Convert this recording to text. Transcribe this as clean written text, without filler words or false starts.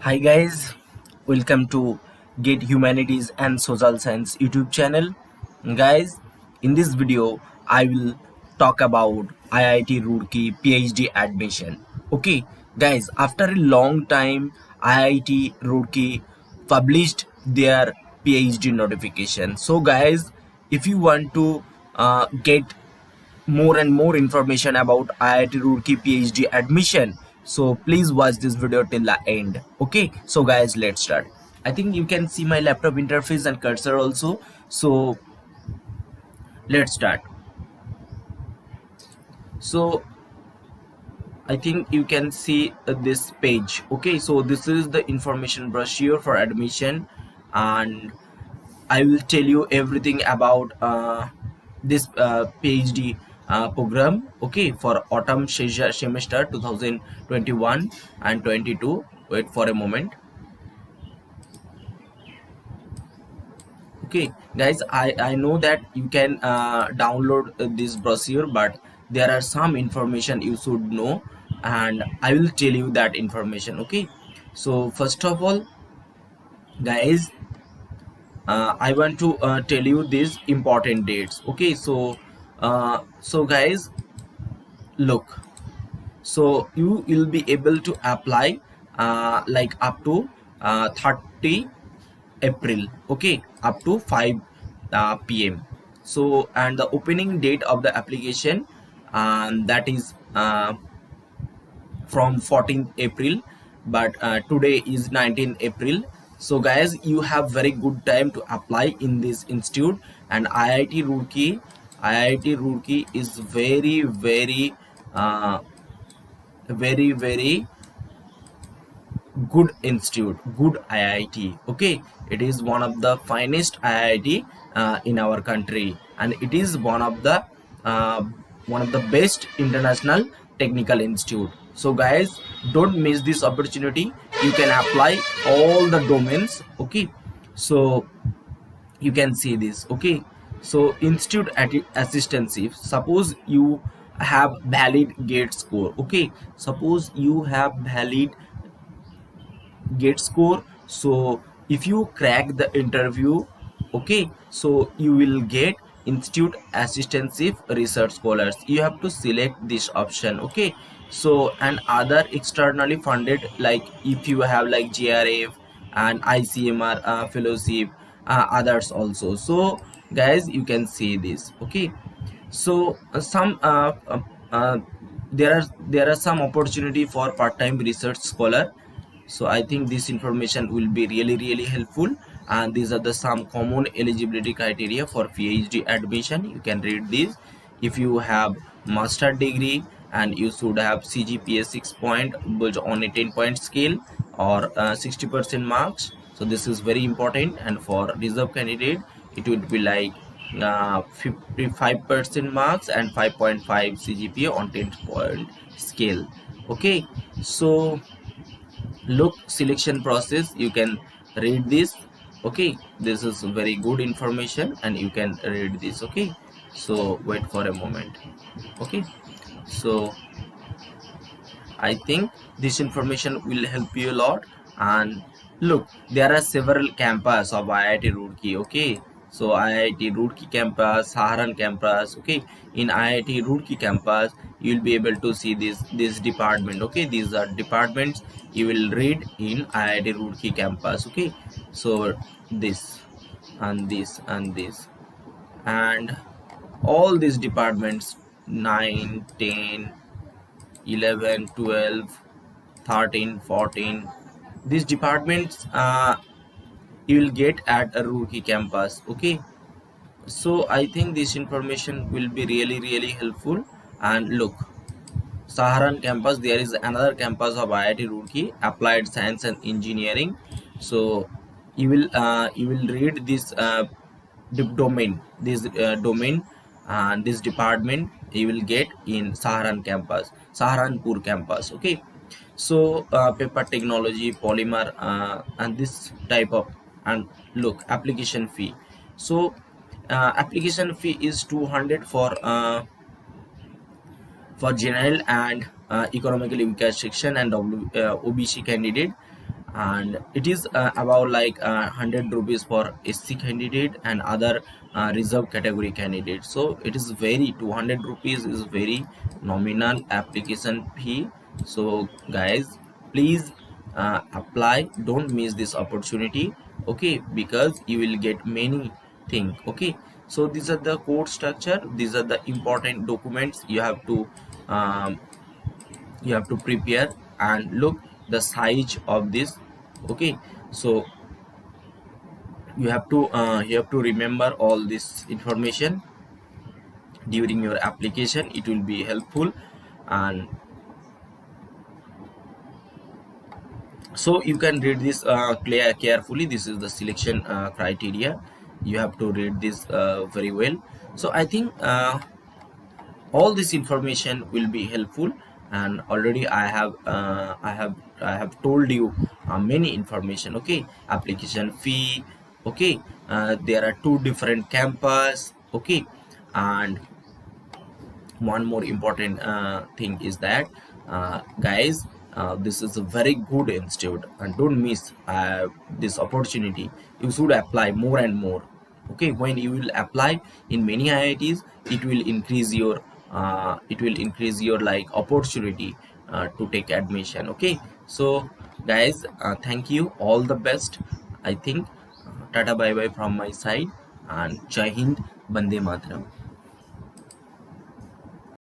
Hi guys, welcome to Get Humanities and Social Science YouTube channel. Guys, in this video, I will talk about IIT Roorkee PhD admission. Okay, guys, after a long time, IIT Roorkee published their PhD notification. So, guys, if you want to get more and more information about IIT Roorkee PhD admission, so please watch this video till the end. Okay, so guys, let's start. I think you can see my laptop interface and cursor also. So let's start. So I think you can see this page. Okay, so this is the information brochure for admission, and I will tell you everything about this PhD program. Okay, for autumn semester 2021 and 22. Wait for a moment. Okay, guys, I know that you can download this brochure, but there are some information you should know, and I will tell you that information. Okay, so first of all, guys, I want to tell you these important dates. Okay, so guys, look, so you will be able to apply like up to 30 April. Okay, up to 5 p.m. So, and the opening date of the application, that is from 14th April, but today is 19th April. So guys, you have very good time to apply in this institute. And IIT Roorkee is uh, very good institute, good IIT. Okay, it is one of the finest IIT in our country, and it is uh, one of the best international technical institute. So guys, don't miss this opportunity. You can apply all the domains. Okay, so you can see this. Okay, so institute assistancy, suppose you have valid gate score. Okay, suppose you have valid gate score, so if you crack the interview, okay, so you will get institute assistancy research scholars. You have to select this option. Okay, so and other externally funded, like if you have like JRF and ICMR fellowship, others also. So guys, you can see this. Okay, so some there are some opportunity for part-time research scholar. So I think this information will be really helpful, and these are the some common eligibility criteria for PhD admission. You can read these. If you have master degree, and you should have CGPA 6 point based on a 10-point scale, or 60% marks. So this is very important. And for reserve candidate, it would be like 55% marks and 5.5 CGPA on 10-point scale. Okay, so look, selection process, you can read this. Okay, this is very good information, and you can read this. Okay, so wait for a moment. Okay, so I think this information will help you a lot. And look, there are several campus of IIT Roorkee. Okay, so IIT Roorkee campus, Saharan campus. Okay, in IIT Roorkee campus, you will be able to see this department. Okay, these are departments you will read in IIT Roorkee campus. Okay, so this and this and this, and all these departments, 9, 10, 11, 12, 13, 14, these departments you will get at a Roorkee campus. Okay, so I think this information will be really helpful. And look, Saharan campus, there is another campus of IIT Roorkee, Applied Science and Engineering. So you will read this domain and this department you will get in Saharan campus, Saharanpur campus. Okay, so paper technology, polymer, and this type of. And look, application fee. So application fee is 200 for general and economically weaker section and OBC candidate, and it is about like 100 rupees for SC candidate and other reserve category candidate. So it is very 200 rupees is very nominal application fee. So guys, please apply, don't miss this opportunity, okay, because you will get many things. Okay, so these are the code structure, these are the important documents um, you have to prepare. And look the size of this. Okay, so you have to remember all this information during your application, it will be helpful. And so you can read this carefully. This is the selection criteria, you have to read this very well. So I think all this information will be helpful, and already I have told you many information. Okay, application fee. Okay, there are two different campus. Okay, and one more important thing is that guys, this is a very good institute and don't miss this opportunity. You should apply more and more. Okay, when you will apply in many IITs, it will increase your like opportunity to take admission. Okay, so guys, thank you, all the best. I think tata bye bye from my side, and Jai Hind, Bande Mataram.